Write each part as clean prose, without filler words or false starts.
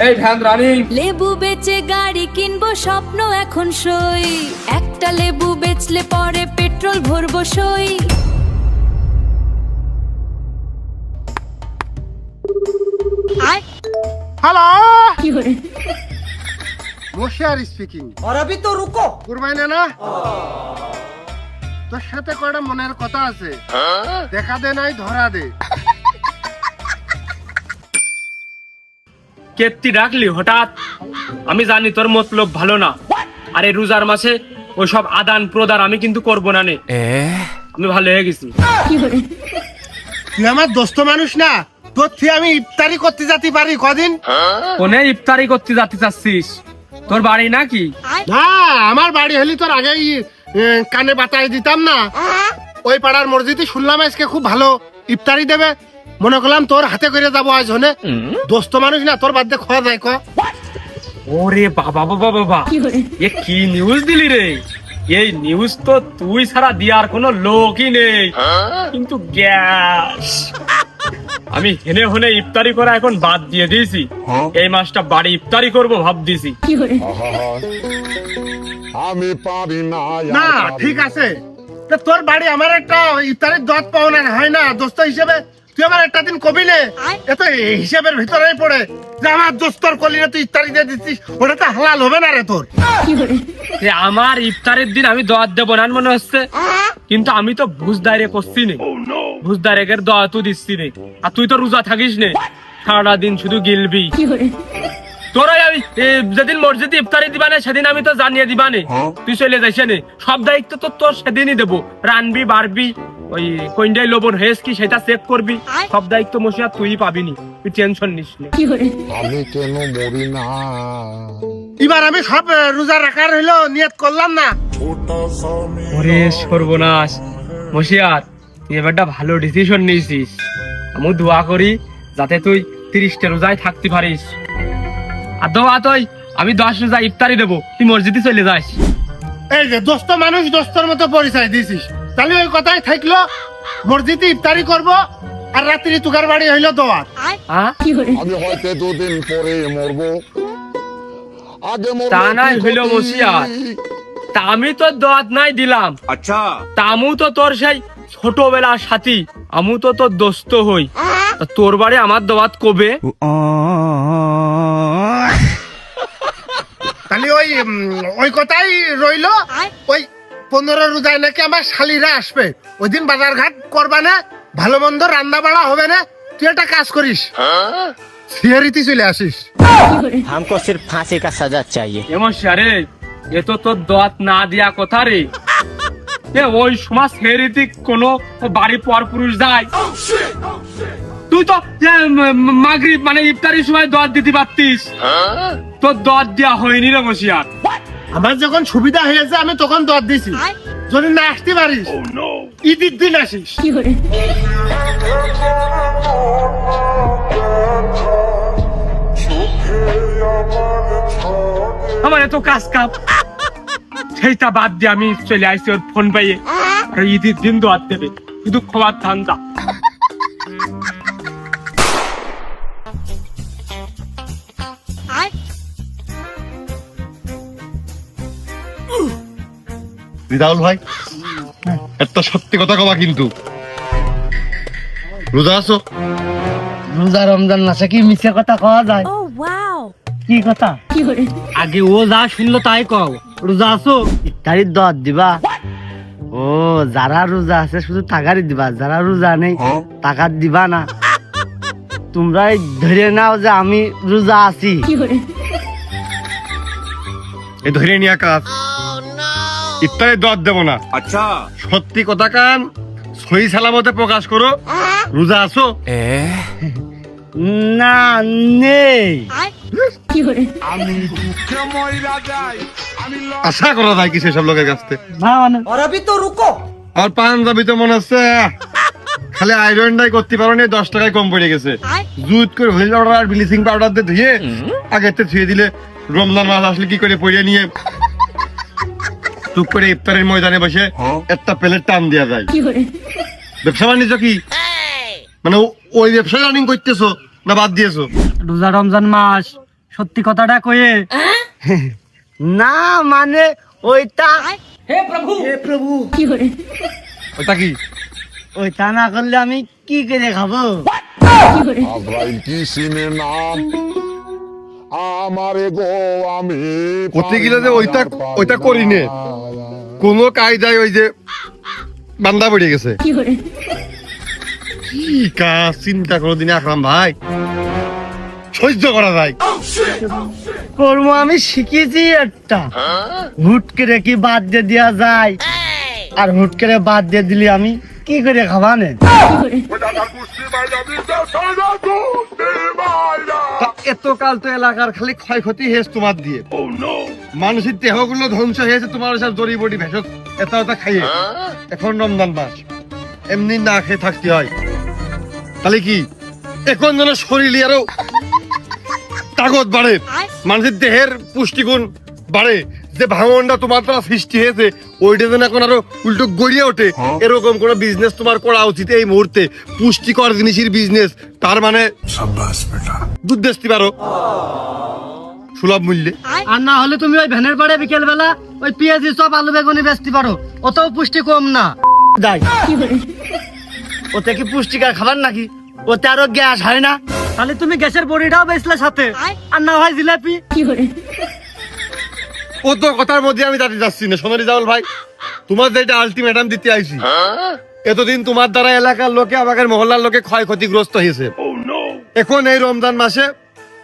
এই van running. লেবু বেচে গাড়ি কিনবো স্বপ্ন এখন সই, একটা লেবু বেচলে পরে পেট্রোল ভরবো সই। Hello Mushiyar speaking. और अभी तो रुको। কুরবাইনা না তোর সাথে কয়টা মনের কথা আছে, দেখা দে নাই ধরা দে। কেত্তি ডাকলি হঠাৎ? আমি জানি তোর মতলব ভালো না। আরে রোজার মাসে ওইসব আদান প্রদান আমি কিন্তু করবো না নে। আমি ভালো হয়ে গেছি। তুই আমার দোস্ত মানুষ না, তোর থেকে আমি ইফতারি করতে যেতে পারি কদিন? কোনে ইফতারি করতে যাতে চাচ্ছিস? তোর বাড়ি নাকি? না, আমার বাড়ি হলি তোর আগেই কানে বাতাই দিতাম না। ওই পাড়ার মসজিদে শুনলাম আজকে খুব ভালো ইফতারি দেবে, মনে করলাম তোর হাতে করে যাবো আজ হনে। দোস্ত মানুষ না, তোর বাদ দিয়ে খাওয়া যায় ক। ওরে বাবা বাবা বাবা, এ কি নিউজ দিলি রে? এই নিউজ তো তুই ছাড়া দিয়ার কোনো লোকই নেই। কিন্তু গ্যাস আমি হেনে হনে ইফতারি করা এখন বাদ দিয়ে দিয়েছি। এই মাসটা বাড়ি ইফতারি করব ভাব দিছি। আমি পারি না। না ঠিক আছে, তা তোর বাড়ি আমার একটা ইফতারের দত পাওনা হয় না দোস্ত হিসেবে? তুই আমার একটা দিন কবি নে, এত হিসেবের ভিতরেই পড়ে যে আমার দোস্তর কলিনে তুই ইফতারি দিয়ে দিচ্ছিস, ওটা তো হালাল হবে না রে তোর। আমার ইফতারের দিন আমি দোয়াত দেবো না মনে হচ্ছে, কিন্তু আমি তো ভুজ দায়রে করছি নে, ভুজ দায়রের দোয়াতও দিচ্ছি নে। আর তুই তো রোজা থাকিস নে, সারা দিন শুধু গিলবি। তোরা আমি যেদিন মসজিদে ইফতারি দিবানে সেদিন আমি তো জানিয়ে দিবানে, তুই চলে যাইস নে। সব দায়িত্ব তো তোর সেদিনই দেবো। রানবি বাড়বি, ওই কোনটাই লবণ হয়েছে কি সেটা চেক করবি, সব দায়িত্ব মশিয়া তুই পাবিনি, তুই টেনশন নিস না। আমি কেন মরি না? এবার আমি সব রোজা রাখার হইলো নিয়ত করলাম না। ওরে সর্বনাশ মশিয়ার, তুই এবারটা ভালো ডিসিশন নিয়েছিস। আমি দোয়া করি যাতে তুই 30টা রোজায় থাকতে পারিস। আর দোয়া তুই আমি 10 রোজা ইফতারি দেবো, তুই মসজিদে চলে যাস। এই যে দোস্ত মানুষ দোস্তর মতো পরিচয় দিছিস, তাহলে ওই কথাই থাকলো, মসজিদে ইফতারি করব আর রাত্রি তুকার বাড়ি হইলো দোয়া। আমি হয়তো 2 দিন পরে মরবো। আগে তা নাই হইলো মশিয়ার, তা আমি তো দোয়াত নাই দিলাম। আচ্ছা, তা আমু তো তোর সেই ছোটবেলার সাথী, আমু তো তোর দোস্ত হই। তা তোর বাড়ি আমার দোয়াত কবে? তাহলে ওই কথাই রইলো, ওই 15 রোজায় নাকি আমার শালিরা আসবে, ওই দিন বাজার ঘাট করবা না, ভালো মন্দ রান্না বাড়া হবে না। তুই একটা কাজ করিস, সিয়ারিতে চলে আসিস। हमको सिर्फ फांसी का सजा चाहिए। এমন সারে এ তো তোর দোয়াত না দিয়া কথা রে। এ ওই সমাজ হেরিতিক কোন বাড়ি পর পুরুষ যায়? তুই তো মাগরিব মানে ইফতারির সময় দোয়াত দিতে পারতিস, তোর দোয়াত দেওয়া হয়নি রে মশিয়ার। আমার যখন সুবিধা হয়েছে আমি তখন দর দিছি, যদি না আসতে পারিস ঈদের দিন আসিস। আমার এত কাজ কাপ, সেইটা বাদ দিয়ে আমি চলে আসছি ওর ফোন পাইয়ে। আর ঈদের দিন দোয়াত দেবে, শুধু খাওয়ার ধান্দা। রিদাউল ভাই, একটা সত্যি কথা কবা কিন্তু, রোজা আছো? রোজা রমজান মাসে কি মিছে কথা কওয়া যায়? ও ওয়াও, কি কথা? আগে ও যা শুনলো তাই কও। রোজা আছো? ইফতারির দোয়াত দিবা? ও, যারা রোজা আছে শুধু টাকারই দিবা, যারা রোজা নেই টাকা দিবা না। তোমরাই ধরে নাও যে আমি রোজা আছি। এই ধরে নিয়ে কাজ, ইফতারে দোয়াত দেবো না। আচ্ছা, সত্যি কথা কান সহি সালামতে প্রকাশ করো, রোজা আছো? না, নেই। আশা করা যায় কি সেসব লোকের কাছ থেকে? না মানে और अभी तो रुको। আর পাঞ্জাবি তো মনে হচ্ছে খালি আয়রনটাই করতে পারো নি, 10 টাকায় কম পড়ে গেছে। জুত করে হুইল পাউডার আর ব্লিচিং পাউডার দিয়ে ধুয়ে আগের থেকে ধুয়ে দিলে রমজান মাস আসলে কি করে পড়ে নিয়ে টুক করে ইফতারের ময়দানে বসে একটা প্লেট টান দেওয়া যায়। ব্যবসা বাণিজ্য কি মানে ওই ব্যবসা রানিং করতেছো না বাদ দিয়েছো? রোজা রমজান মাস, সত্যি কথাটা কয়ে। না মানে ওইটা, হে প্রভু ওটা কি? ওইটা না করলে আমি কি করে খাবো? আজরাইল কি চিনে না আমারে গো, আমি করতে গেলে যে ওইটা করি নে, কোনো কায়দায় ওই যে বান্দা পড়ে গেছে। কি কাজ চিন্তা করো দিনে আকরাম ভাই, সহ্য করা যায়? কর্ম আমি শিখেছি একটা, হুট করে কি বাদ দিয়ে দেওয়া যায়, আর হুট করে বাদ দিয়ে দিলি আমি কি করে খাবানে? এতকাল তো এলাকার খালি ক্ষয়ক্ষতি হয়েছে তোমার দিয়ে, মানুষের দেহগুলো ধ্বংস হয়েছে তোমার সব জড়ি বডি ভেষজ এটা খাইয়ে। এখন রমজান মাস, এমনি না খেয়ে থাকতে হয়, তাহলে কি এখন যেন শরীরে আরো তাগত বাড়ে, মানুষের দেহের পুষ্টিগুণ বাড়ে, যে ভাঙনটা তোমার দ্বারা সৃষ্টি হয়েছে ওইটা যেন এখন আরো উল্টো গড়িয়ে ওঠে, এরকম কোন বিজনেস তোমার করা উচিত এই মুহূর্তে। পুষ্টিকর জিনিসের বিজনেস, তার মানে দুধ বেচতে পারো সুলভ মূল্যে। আর না হলে তুমি ওই ভ্যানের পাড়ে বিকেল বেলা ওই পেঁয়াজি সব আলু বেগুনি বেচতে পারো, ওতেও পুষ্টি কম না। যাই, ওতে কি পুষ্টিকর খাবার নাকি? ওতে আরো গ্যাস হয় না? তাহলে তুমি গ্যাসের বড়িটাও বেচলে সাথে, আর না হয় জিলাপি। ও তো কথার মধ্যে আমি দাঁড়িয়ে যাচ্ছি না। সোনালী জাওয়াল ভাই, তোমার যেটা আলটিমেটাম দিতে আইছি, এতদিন তোমার দ্বারা এলাকার লোকে আমাদের মহল্লার লোকে ক্ষয়ক্ষতিগ্রস্ত হয়েছে। এখন এই রমজান মাসে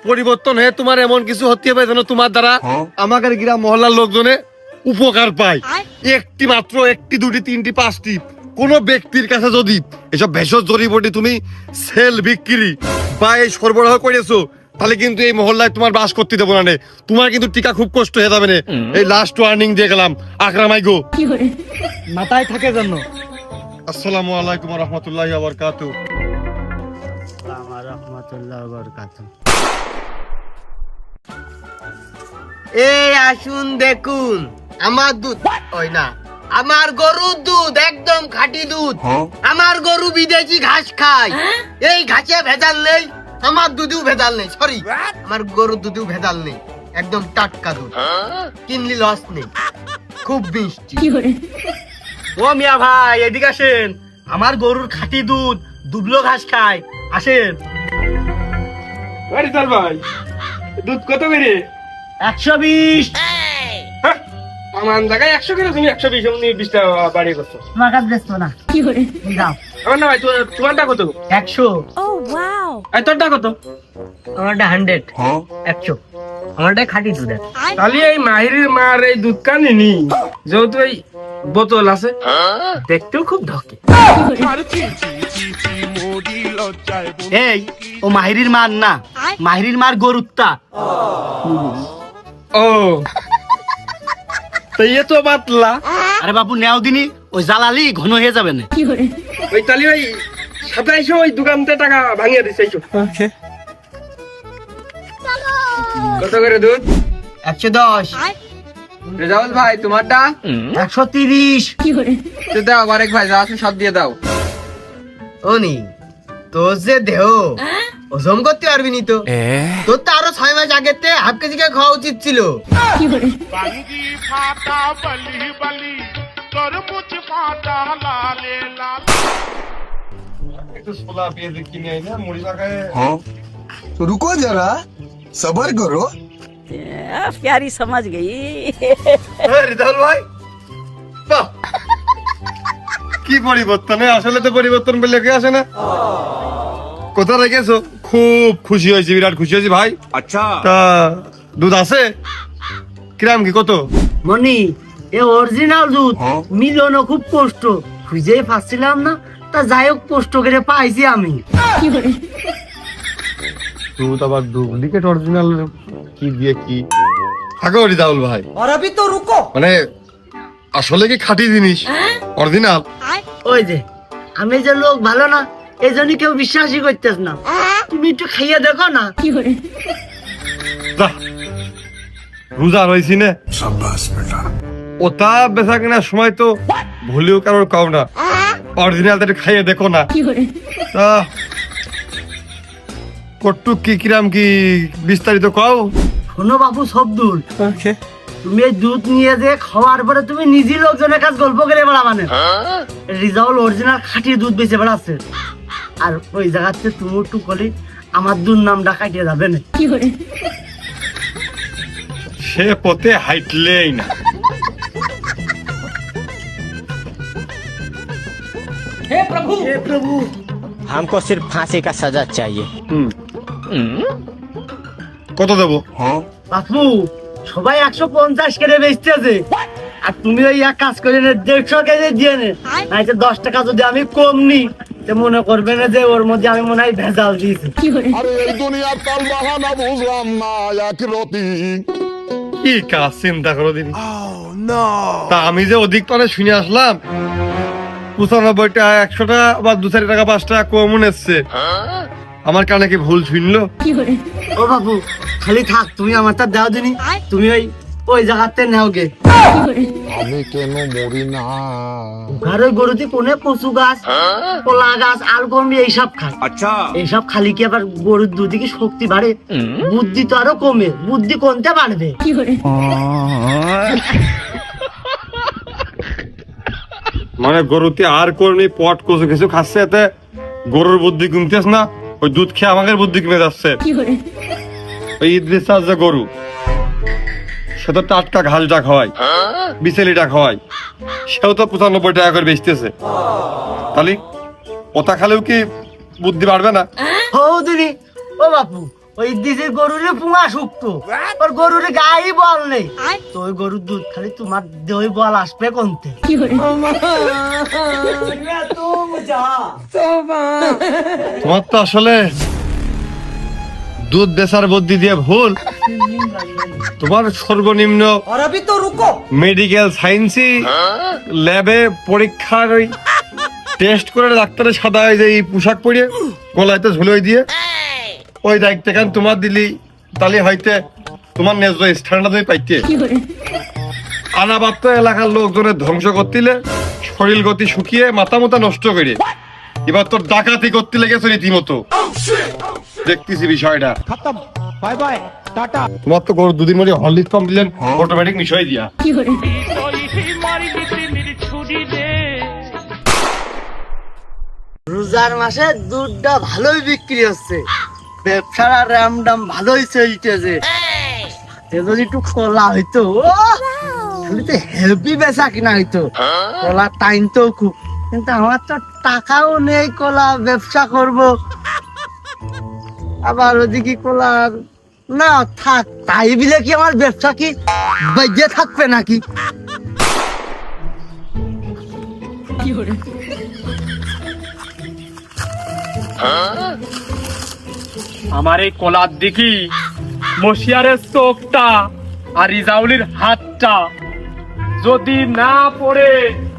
পরিবর্তন হয়ে তোমার এমন কিছু হতে হবে যেন তোমার দ্বারা আমাদের গ্রাম মহল্লার লোকজনে উপকার পায়। একটি মাত্র, একটি, দুটি, তিনটি, পাঁচটি কোন ব্যক্তির কাছে যদি এসব ভেষজ জড়িবটি তুমি সেল বিক্রি বা এই সরবরাহ করেছো, তাহলে কিন্তু এই মহল্লায় তোমার বাস করতে দেবো না নে। তোমার কিন্তু টিকা খুব কষ্ট হয়ে যাবে না। এই লাস্ট ওয়ার্নিং দিয়ে গেলাম। আকরামাই গো, মাথায় থাকে জন্য। আসসালামু আলাইকুম ওয়া রাহমাতুল্লাহি ওয়া বারাকাতুহু। এই আসুন দেখুন আমার দুধ, ওই না আমার গরুর দুধ, একদম খাঁটি দুধ। আমার গরু বিদেশি ঘাস খায়, এই ঘাসে ভেজাল নেই, আমার দুধেও ভেজাল নেই। সরি, আমার গরুর দুধেও ভেজাল নেই, একদম টাটকা দুধ, কিনলি লস নেই, খুব মিষ্টি। ও মিয়া ভাই, এদিকে আসেন, আমার গরুর খাঁটি দুধ, দুবলো ঘাস খায়, আসেন। ভাই দুধ কত করে? 120। আমার জায়গায় 100 করে, তুমি 120 এমনি 20 টাকা বাড়িয়ে করছো। তোমার কাছে ব্যস্ত না, যাও। আমার না ভাই, তোমারটা কত? 100। আর তোরটা কত? আমারটা 100। 100 আমারটা খাঁটি দুধ। তাহলে এই মাহিরের মার এই দুধ কানিনি, যেহেতু এই বোতল আছে, দেখতেও খুব ঢকে। এই ও মাহিরির মার না, মাহিরির মার গরুত্তা। ও তো ইয়ে তো বাতলা। আরে বাবু নেও দিনি, ওই জ্বালালি ঘন হয়ে যাবে না। ওই তাহলে ওই 2700 ওই দোকানতে টাকা ভাঙিয়ে দিছে। কত করে দুধ? 110। রেজাউল ভাই তোমারটা? 130। তো দাও, আরেক ভাই যা আছে সব দিয়ে দাও। ওনি তোর যে দেহ হজম করতে পারবি নি তো, তোর তো আরো 6 মাস আগেতে হাফ কেজি করে খাওয়া উচিত ছিল। বাঙ্গি ফাটা বলি বলি তরমুজ ফাটা লালে লাল। একটু ছোলা পেঁয়াজ কিনে আইনা মুড়ি মাখায়। तो रुको जरा सबर करो। प्यारी समझ गई। রিজাউল ভাই, বাহ, কি পরিবর্তন! আসলে তো পরিবর্তন বলে কে আসে না। কোথা রেখেছো? খুব খুশি হয়েছি, বিরাট খুশি হয়েছি ভাই। আচ্ছা, তা দুধ আছে কিরাম কি কত? মনি এ অরিজিনাল দুধ, মিলনও খুব কষ্ট, খুঁজেই পাচ্ছিলাম না, তা যাই হোক কষ্ট করে পাইছি আমি। দুধ আবার ডুপ্লিকেট অরিজিনাল কি দিয়ে কি থাকো রিজাউল ভাই? মানে আসলে কি খাঁটি জিনিস অরিজিনাল? ওই যে আমি যে লোক ভালো না, এই জন্য কেউ বিশ্বাসই করতেছ না। তুমি একটু খাইয়ে দেখো না। যা, রোজা রয়েছি না, ওটা বেচা কেনার সময় তো ভুলেও কারোর কাও না, অরিজিনাল একটু খাইয়ে দেখো না। তা কট্টু কি কিরাম কি বিস্তারিত কও। শোনো বাপু সবদুল, তুমি এই দুধ নিয়ে যে খাওয়ার পরে তুমি নিজে লোকজনের কাছে গল্প করে বেড়াবানে। রিজাউল অরিজিনাল খাঁটি দুধ বেঁচে বেড়াচ্ছে, আর ওই জায়গাতে তুমি একটু কলি আমার দুধ নামটা কাটিয়ে যাবে না। সে পথে হাইটলেই না। हमको सिर्फ फांसी का सजा चाहिए। কত দেবো? বাপু সবাই 150 করে বেচতেছে, আর তুমি ওই এক কাজ করে 150 কেজি দিয়ে নে, না 10 টাকা যদি আমি কম নি তো মনে করবে না যে ওর মধ্যে আমি মনে হয় ভেজাল দিয়েছি। আরে এই দুনিয়ার তাল বাহানা বুঝলাম না এক রতি। কি কাজ চিন্তা করো দিদি। তা আমি যে অধিক পারে শুনে আসলাম 95টা 100টা বা 2-4 টাকা 5 টাকা কম এসছে, আমার কানে কি ভুল শুনলো? ও বাবু খালি থাক, তুমি আমার তা দাও দিনি, তুমি ওই জায়গাতে নাও গে। আমি কেন মরি না? ঘরে গরুতে কোনে কচু গাছ, কলা গাছ, আলগমি এইসব খায়। আচ্ছা, এইসব খালি কি আবার গরুর দুধে কি শক্তি বাড়ে? বুদ্ধি তো আরো কমে, বুদ্ধি কোনটা বাড়বে? মানে গরুতে আর কর্মী পট কচু কিছু খাচ্ছে, এতে গরুর বুদ্ধি কমতেছ না, ওই দুধ খেয়ে আমাদের বুদ্ধি কমে যাচ্ছে। ওই ইদ্রিস যে গরু, সে তো টাটকা ঘাসটা খাওয়াই, বিচেলিটা খাওয়াই, সেও তো 95 টাকা করে বেচতেছে। তাহলে ওটা খালেও কি বুদ্ধি বাড়বে না? ও দিনি, ও বাপু ওই দিদির গরুরে পুঙা শুকতো, ওর গরুরে গায়ে বল নেই, তো ওই গরুর দুধ খালি তোমার দই বল আসবে কোনতে? তোমার তো আসলে দুধ বেচার বুদ্ধি দিয়ে ভুল। তোমার সর্বনিম্ন মেডিকেল সায়েন্সই ল্যাবে পরীক্ষার ওই টেস্ট করে ডাক্তারের সাদা যে এই পোশাক পরে গলাইতে ঝুলোই দিয়ে ওই দায়িত্ব কেন তোমার দিলি, তাহলে হয়তো তোমার ন্যায্য স্থানটা তুমি পাইতে। আনাবাদ এলাকার লোকজনের ধ্বংস করতিলে, শরীর গতি শুকিয়ে মাথা মোতা নষ্ট করে এবার তোর ডাকাতি করতে লেগেছে রীতিমতো। দেখতেছি বিষয়টা। তোমার তো গরু দুদিন মধ্যে হরলিক্স কমপ্লেন অটোমেটিক মিশাই দিয়া। রোজার মাসে দুধটা ভালোই বিক্রি হচ্ছে, ব্যবসার রামডাম ভালোই চলতেছে। যদি একটু খোলা হইতো, খালি তো হেভি বেচা কিনা হইতো, কলা টাইম তো খুব, কিন্তু আমার তো টাকাও নেই কলা ব্যবসা করব। আবার ওদিকে কলা না থাক, তাই বিলে কি আমার ব্যবসা কি বেজে থাকবে নাকি? আমার এই কলার দিকি মশিয়ারের চোখটা আর রিজাউলির হাতটা যদি না পড়ে,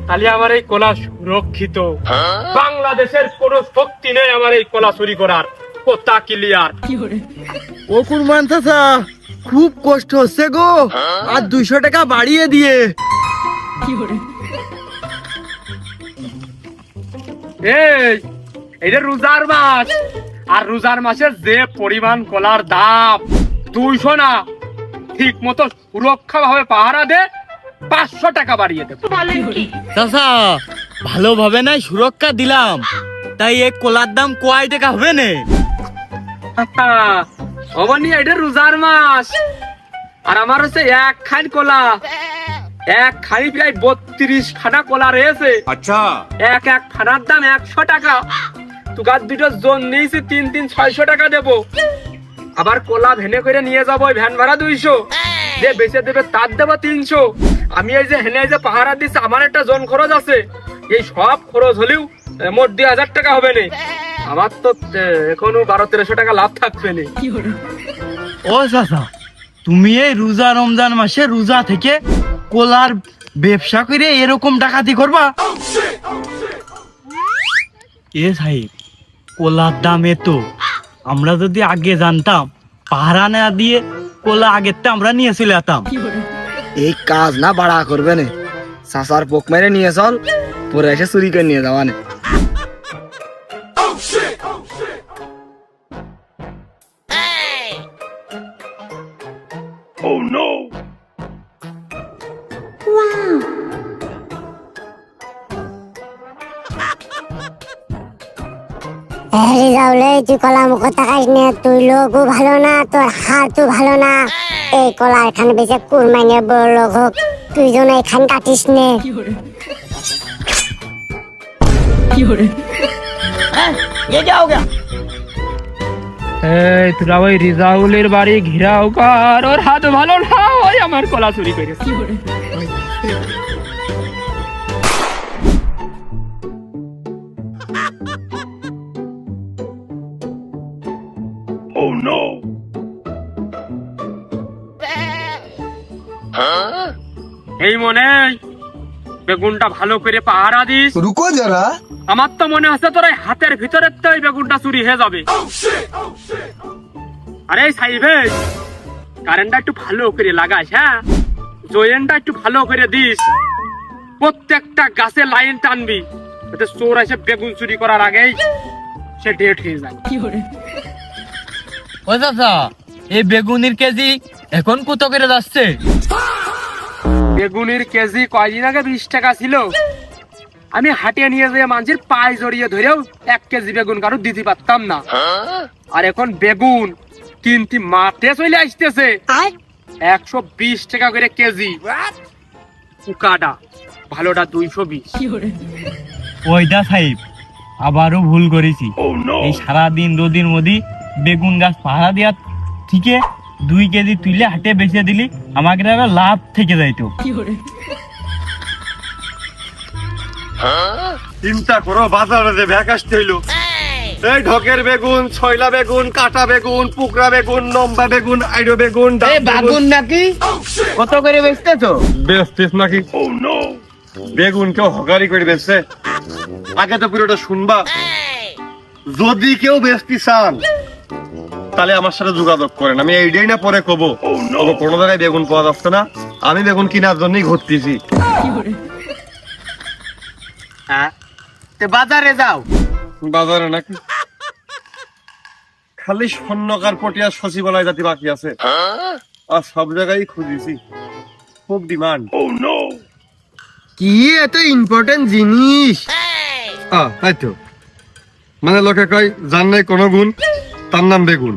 তাহলে আমার এই কলা সুরক্ষিত। বাংলাদেশের কোন শক্তি নেই আমার এই কলা চুরি করার। কথা ক্লিয়ার? ও কুরবান চাচা, খুব কষ্ট হচ্ছে গো, আর 200 টাকা বাড়িয়ে দিয়ে। এইটা রোজার মাস, আর রোজার মাসে যে পরিমাণ কলার দাম 200 না, ঠিক মতো সুরক্ষা ভাবে পাহারা দে 500 টাকা বাড়িয়ে দেব। চাচা ভালোভাবে নাই সুরক্ষা দিলাম, তাই এক কলার দাম কয় টাকা হবে না? অবনি এটা রোজার মাস, আর আমার হচ্ছে এক খান কলা, এক খানি প্রায় 32 খানা কলা রয়েছে। আচ্ছা, এক খানার দাম 100 টাকা। তুকার দুটো জোন নিয়েছি 3-600 টাকা দেবো। আবার কলা ভেনে করে নিয়ে যাবো, ভ্যান ভাড়া 200, যে বেঁচে দেবে তার দেবো 300। আমি এই যে হেনে যে পাহারা দিচ্ছি, আমার একটা জোন খরচ আছে, এই সব খরচ হলেও মোট 2000 টাকা হবে না। আমার তো এখনো 1200-1300 টাকা লাভ থাকবে না। ও চাচা, তুমি এই রোজা রমজান মাসে রোজা থেকে কলার ব্যবসা করে এরকম ডাকাতি করবা? এ সাহেব, কলার দাম এত, আমরা যদি আগে জানতাম পাহারা না দিয়ে কলা আগের তে আমরা নিয়ে চলে যেতাম। এই কাজ না বাড়া করবে না, চাচার পোক মেরে নিয়ে চল, পরে এসে চুরি করে নিয়ে যাওয়া না। রিজাউলে তুই কলা মুখ তাকাইস নে, তুই লোকও ভালো না, তোর হাতও ভালো না। এই কলা এখানে বেঁচে কুরমাইনের বড় লোক হোক, তুই যেন এখান কাটিস নে। ये क्या हो गया? এই তোরা ওই রিজাউলের বাড়ি ঘিরাও কর, ওর হাত ভালো না, ওই আমার কলা চুরি করেছে। এই মনে বেগুনটা ভালো করে পাহারা দিস। रुको जरा আমার তো মনে হচ্ছে তোর এই হাতের ভিতরে তো এই বেগুনটা চুরি হয়ে যাবে। আরে সাইবে, কারেন্টটা একটু ভালো করে লাগাস, হ্যাঁ, জয়েনটা একটু ভালো করে দিস, প্রত্যেকটা গাছে লাইন টানবি, যাতে চোর এসে বেগুন চুরি করার আগেই সে ডেট হয়ে যায়। ও চাচা, এই বেগুনের কেজি এখন কত করে যাচ্ছে? বেগুনের কেজি কয়দিন আগে 20 টাকা ছিল। আমি হাটিয়ে নিয়ে যেয়ে মানুষের পায়ে জড়িয়ে ধরেও 1 কেজি বেগুন কারো দিতে পারতাম না। আর এখন বেগুন কিনতে মাঠে চলে আসতেছে 120 টাকা করে কেজি, উকাটা ভালোটা 220। ওইটা সাহেব, আবারও ভুল করেছি। এই সারাদিন রোদের মধ্যে বেগুন গাছ পাহারা দেওয়া থেকে 2 কেজি তুলে হাটে বেচে দিলি, আমাকে আবার লাভ থেকে যাইতো। চিন্তা করো, বাজারে যে ভ্যাক আসতে হইলো, এই ঢকের বেগুন, ছয়লা বেগুন, কাটা বেগুন, পুকরা বেগুন, লম্বা বেগুন, আইডো বেগুন, বেগুন নাকি কত করে বেচতেছো? বেচতিস নাকি? বেগুন কেউ হকারি করে বেচছে? আগে তো পুরোটা শুনবা। যদি কেউ বেচতে চান তাহলে আমার সাথে যোগাযোগ করেন, আমি এইটাই না পরে কব। কোনো জায়গায় বেগুন পাওয়া যাচ্ছে না, আমি বেগুন কেনার জন্যই ঘুরতেছি। বাজারে যাও। বাজারে নাকি? খালি স্বর্ণকার পটিয়া সচিবালয় জাতি বাকি আছে, আর সব জায়গায় খুঁজেছি, খুব ডিমান্ড। কি এত ইম্পর্টেন্ট জিনিস? তাই তো, মানে লোকে কয় যার নাই কোনো গুণ তার নাম বেগুন।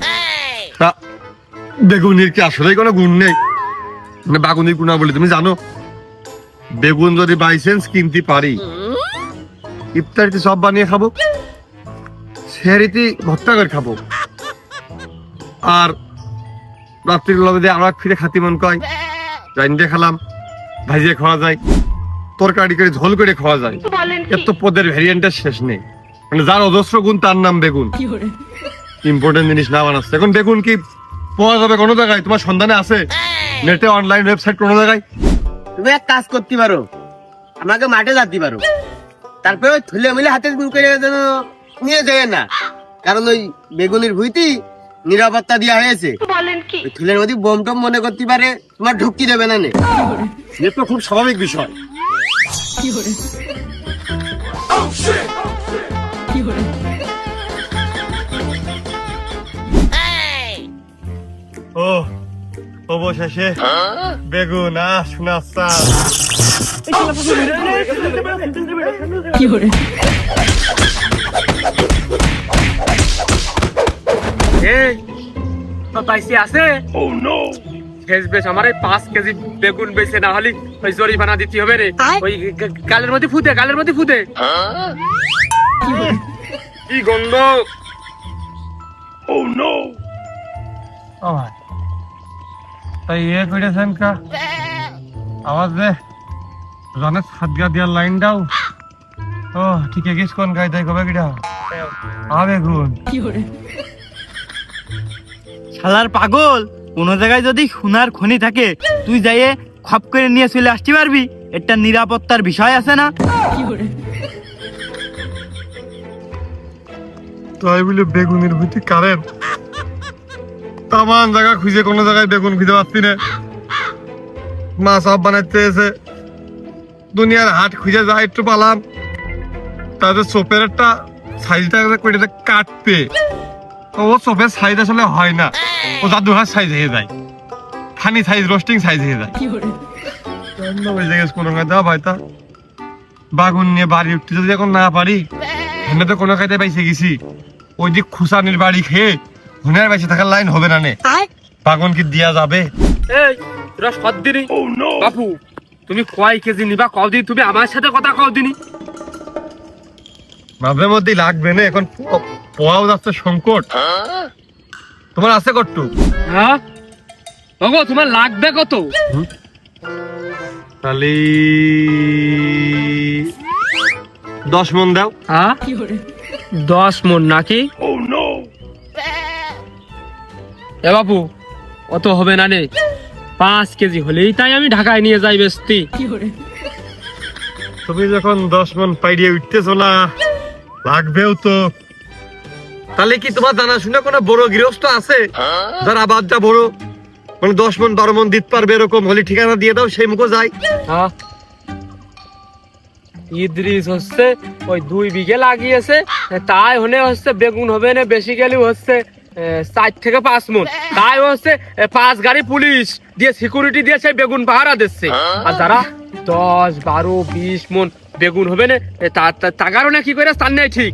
তা বেগুনের কি আসলে কোনো গুণ নেই? মানে বাগুনির গুণা বলি তুমি জানো? বেগুন যদি বাই চান্স কিনতে পারি, ইফতারিতে সব বানিয়ে খাবো, সেহরিতে ভর্তা করে খাবো, আর রাত্রির লবে দিয়ে আমরা ফিরে খাতি মন কয় রাইন্দে খেলাম, ভাজিয়ে খাওয়া যায়, তরকারি করে ঝোল করে খাওয়া যায়। এর তো পদের ভ্যারিয়েন্টের শেষ নেই। মানে যার অজস্র গুণ তার নাম বেগুন। ইম্পর্টেন্ট জিনিস না বানাচ্ছে। এখন বেগুন কি পাওয়া যাবে কোনো জায়গায়? তোমার সন্ধানে আছে নেটে, অনলাইন ওয়েবসাইট কোনো জায়গায়? তুমি এক কাজ করতে পারো, আমাকে মাঠে যেতে পারো, তারপরে ওই থুলে মিলে হাতে করে যেন নিয়ে যায় না, কারণ ওই বেগুনের ভুইতি নিরাপত্তা দেওয়া হয়েছে। ওই থুলের মধ্যে বোম টোম মনে করতে পারে, তোমার ঢুকি দেবে না। এ তো খুব স্বাভাবিক বিষয়। ও অবশেষে বেগুন শোনাচ্ছা। এই তো পাইসি আছে? শেষ বেশ আমার এই 5 কেজি বেগুন বেচে না হলে ওই জরিমানা দিতে হবে রে। ওই গালের মধ্যে ফুটে, গালের মধ্যে ফুটে। কি গন্ধ! তাই ইয়ে করেছেন কা আওয়াজ দে জনে সাতগা দিয়ার লাইন দাও। ও ঠিক আছে, কোন গাই তাই কবে কিটা বেগুন? শালার পাগল, কোন জায়গায় যদি সোনার খনি থাকে তুই যাইয়ে খপ করে নিয়ে চলে আসতে পারবি, এটা নিরাপত্তার বিষয় আছে না? তাই বলে বেগুনের ভিতরে কারেন্ট? তামান জায়গা খুঁজে কোনো জায়গায় বেগুন খুঁজে পাচ্ছি না। মা সব বানাইতে এসে দুনিয়ার হাট খুঁজে যায়, একটু পালাম, তাদের চোপের একটা সাইজটা করে কাটতে, ও চোপের সাইজ আসলে হয় না, ও জাদু হাত সাইজ হয়ে যায়। ফানি সাইজ রোস্টিং সাইজ হয়ে যায় ওই জায়গায় কোনো কাজ দেওয়া ভাই তা বাগুন নিয়ে বাড়ি উঠতে যদি এখন না পারি এমনি তো কোনো কাজে পাইছে গেছি ওই দিক খুসানির বাড়ি খেয়ে হুনার বাইসে থাকার লাইন হবে না নে বাগুন কি দিয়া যাবে এই তোরা সদ্দিনি বাপু তুমি কয় কেজি নিবা কদিন তুমি আমার সাথে কথা কদিনি মাঝে মধ্যেই লাগবে না এখন পোয়াও যাচ্ছে সংকট তোমার আছে কট্টু হ্যাঁ ওগো তোমার লাগবে কত তাহলে 10 মন দাও হ্যাঁ 10 মন নাকি এ বাপু অত হবে না নে 5 কেজি হলেই তাই আমি ঢাকায় নিয়ে যাই বেস্তি তুমি যখন 10 মন পাইড়িয়ে উঠতেছো না লাগবেও তো তাহলে কি তোমার জানা শুনে কোনো বড় গৃহস্থ আছে যার আবাদটা বড় মানে 10 মন 12 মন দিতে পারবে এরকম হলে ঠিকানা দিয়ে দাও সেই মুখো যাই হ্যাঁ ইদ্রিস হচ্ছে ওই 2 বিঘে লাগিয়েছে তাই হনে হচ্ছে বেগুন হবে না বেশি গেলে হচ্ছে 4 থেকে 5 মন তাই হচ্ছে 5 গাড়ি পুলিশ দিয়ে সিকিউরিটি দিয়ে সেই বেগুন পাহারা দিচ্ছে আর যারা 10 12 20 মন বেগুন হবে না তার কারণে কি করে স্থান নেই ঠিক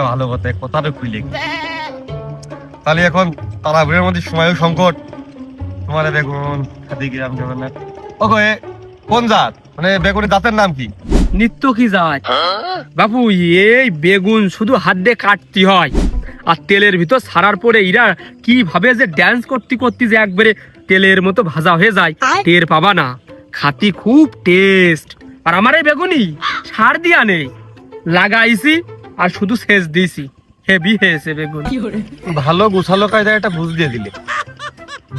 ভালো কথা কথাটা খুলে তাহলে এখন তারাপুরের মধ্যে সময়ও সংকট তোমার বেগুন খাদি গ্রাম যাবে না ওকে কোন জাত মানে বেগুনের জাতের নাম কি নিত্য কি যায় বাপু এই বেগুন শুধু হাত দিয়ে কাটতে হয় আর তেলের ভিতর ছাড়ার পরে এরা কিভাবে যে ড্যান্স করতে করতে যে একবারে তেলের মতো ভাজা হয়ে যায় টের পাবা না খাতি খুব টেস্ট আর আমার এই বেগুনই সার দিয়া নেই লাগাইছি আর শুধু সেচ দিয়েছি হেভি হয়েছে বেগুন ভালো গুছালো কায়দায় একটা বুঝ দিয়ে দিলে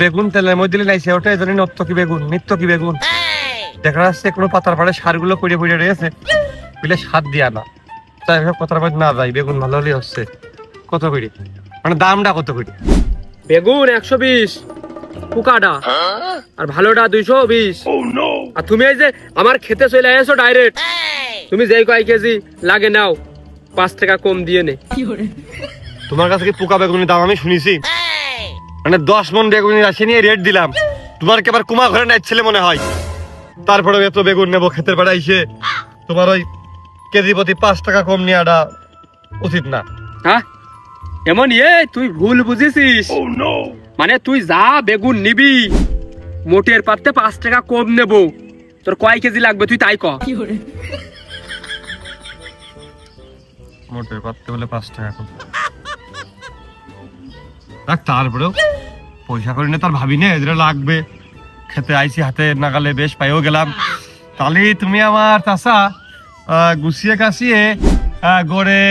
বেগুন তেলের মধ্যে দিলে নাই সেটাই জানি নত্য কি বেগুন নিত্য কি বেগুন দেখা যাচ্ছে কোনো পাতার পাড়ে সারগুলো পড়ে পড়ে রয়েছে বুঝলে সার দিয়া না তাই পাতার পাড়ে না যাই বেগুন ভালো হলে হচ্ছে কত করে মানে দামটা কত করে বেগুন 120 পোকাটা আর ভালোটা 220 আর তুমি এই যে আমার খেতে চলে এসো ডাইরেক্ট তুমি যেই কয় কেজি লাগে নাও 5 টাকা কম দিয়ে নে তোমার কাছে কি পোকা বেগুনের দাম আমি শুনেছি মানে 10 মন বেগুনের আসে নিয়ে রেট দিলাম তোমার কি আবার কুমা ঘরে নাই ছেলে মনে হয় তারপরে এত বেগুন নেবো ক্ষেতের বেড়া এসে তোমার ওই কেজি প্রতি 5 টাকা কম নেওয়াটা উচিত না হ্যাঁ এমন তুই ভুল বুঝেছিস মানে তুই যা বেগুন নিবি মোটের পাতে 5 টাকা কম নেব তোর কয় কেজি লাগবে তুই তাই ক মোটের পাতে বলে 5 টাকা কম দেখ তারপরেও পয়সা করে না তার ভাবি না এদের লাগবে খেতে আইসি হাতে নাগালে বেশ পাইও গেলাম তাহলে তুমি আমার চাষা গুছিয়ে কাছিয়ে গড়ে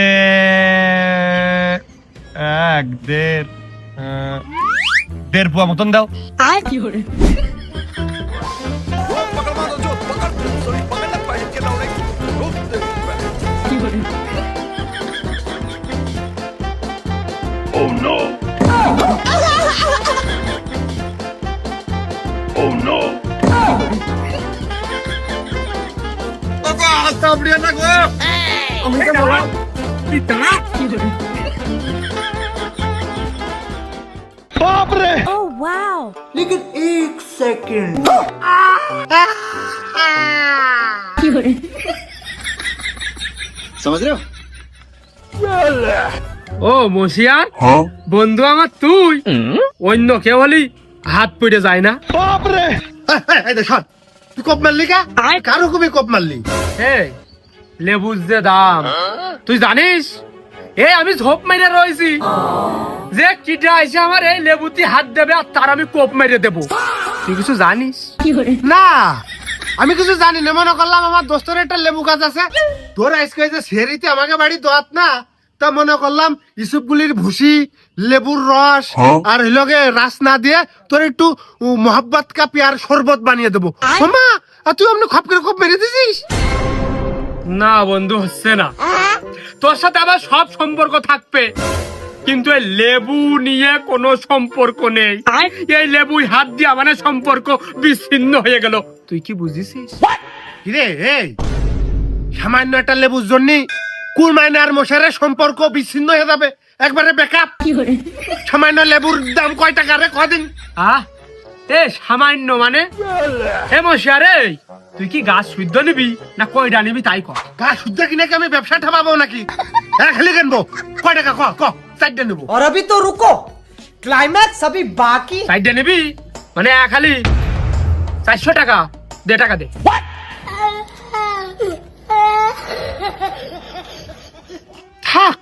1.5 পোয়া মতন দাও ও মশিয়ার বন্ধু আমার তুই অন্য কেউ হলি হাত পড়ে যায় না তুই কপ মারলি কা কারো কবি কপ মারলি লেবুর যে দাম তুই জানিস আমি ঝোপ মেরে রয়েছি যে কিটা এসে আমার এই লেবুতে হাত দেবে আর তার আমি কোপ মেরে দেবো তুই কিছু জানিস না আমি কিছু জানি না মনে করলাম আমার দোস্তের একটা লেবু গাছ আছে তোর আজকে যে সেরিতে আমাকে বাড়ি দোয়াত না তা মনে করলাম ইসুপগুলির ভুসি লেবুর রস আর হইলগে রাস না দিয়ে তোর একটু মোহাব্বত কা পিয়ার শরবত বানিয়ে দেবো মামা আর তুই অমনি খপ করে খপ মেরে দিছিস না বন্ধু হচ্ছে না তোর সাথে আবার সব সম্পর্ক থাকবে কিন্তু এই লেবু নিয়ে কোনো সম্পর্ক নেই এই লেবু হাত দিয়ে মানে সম্পর্ক বিচ্ছিন্ন হয়ে গেল তুই কি বুঝিস কিরে এই সামান্য একটা লেবুর জন্য কুরমাইন আর মশারের সম্পর্ক বিচ্ছিন্ন হয়ে যাবে একবারে বেকআপ। সামান্য লেবুর দাম কয় টাকা রে কদিন? এ সামান্য মানে এ মশিয়ারে, তুই কি গাছ শুদ্ধ নিবি না কয়টা নিবি তাই ক। গাছ শুদ্ধ কিনে কি আমি ব্যবসা ঠাপাবো নাকি? খালি কিনবো কয় টাকা? ক 4টা নেবো। और अभी तो रुको, क्लाइमैक्स अभी बाकी। চারটা নিবি মানে খালি 400 টাকা দে, টাকা দে। থাক,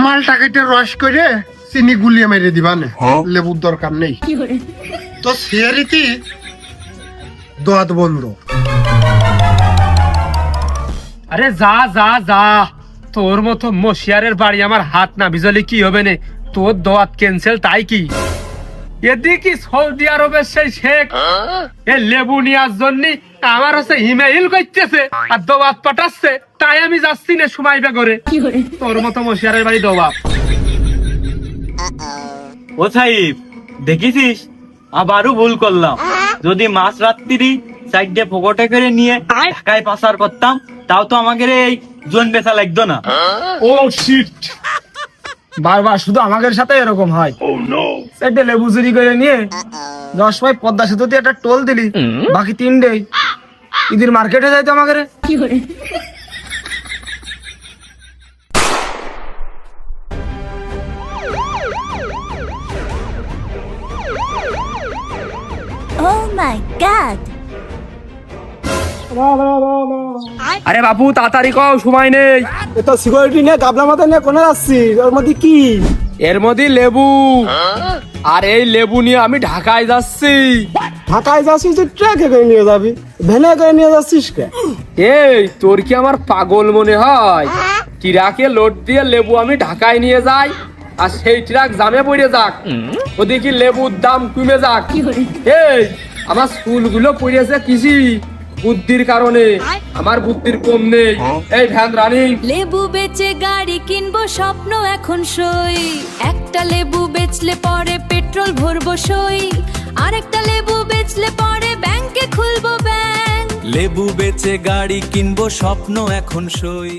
মালটা কেটে রস করে চিনি গুলিয়ে মেরে দিবা না, লেবুর দরকার নেই তো। সিয়ারিতি দোয়াত বন্ধ। আরে যা যা যা, তোর মতো মশিয়ারের বাড়ি আমার হাত না ভিজলে কি হবে নে? তোর দোয়াত ক্যান্সেল তাই কি? এদিকে সৌদি আরবের সেই শেখ এ লেবু নেওয়ার জন্য আমার হচ্ছে ইমেইল করতেছে আর দোয়াত পাঠাচ্ছে, তাই আমি যাচ্ছি না সময় করে। তোর মতো মশিয়ারের বাড়ি দোয়াত। ও সাহিব দেখেছিস, আবারও ভুল করলাম। যদি মাছ রাত্রি সাইডে পকেটে করে নিয়ে ঢাকায় পাচার করতাম, তাও তো আমাকে এই জোন বেচা লাগতো না। ও শিট, বারবার শুধু আমাদের সাথে এরকম হয়। সাইডে লেবু চুরি করে নিয়ে 10 ভাই পদ্মা সেতুতে একটা টোল দিলি, বাকি 3 ডে ঈদের মার্কেটে যাইতো আমাদের। ও মাই গড। আরে বাপু তাড়াতাড়ি কও, সময় নেই। তো সিকিউরিটি নিয়ে গাবলা মাথা নিয়ে কোনে যাচ্ছি? ওর মধ্যে কি? এর মধ্যে লেবু, আর এই লেবু নিয়ে আমি ঢাকায় যাচ্ছি। ঢাকায় যাচ্ছিস যে ট্রাকে করে নিয়ে যাবি, ভ্যানে করে নিয়ে যাচ্ছিস কে? এই তোর কি আমার পাগল মনে হয়? ট্রাকে লোড দিয়ে লেবু আমি ঢাকায় নিয়ে যাই, আর সেই ট্রাক জামে পড়ে যাক, ওদিকে লেবুর দাম কমে যাক। এই আমার ফুলগুলো পড়েছে কৃষি বুদ্ধির কারণে, আমার বুদ্ধির কম নেই। এই ভ্যান রানিং। লেবু বেচে গাড়ি কিনবো স্বপ্ন এখন সই, একটা লেবু বেচলে পরে পেট্রোল ভরবো সই, আর একটা লেবু বেচলে পরে ব্যাংকে খুলবো ব্যাংক। লেবু বেচে গাড়ি কিনবো স্বপ্ন এখন সই।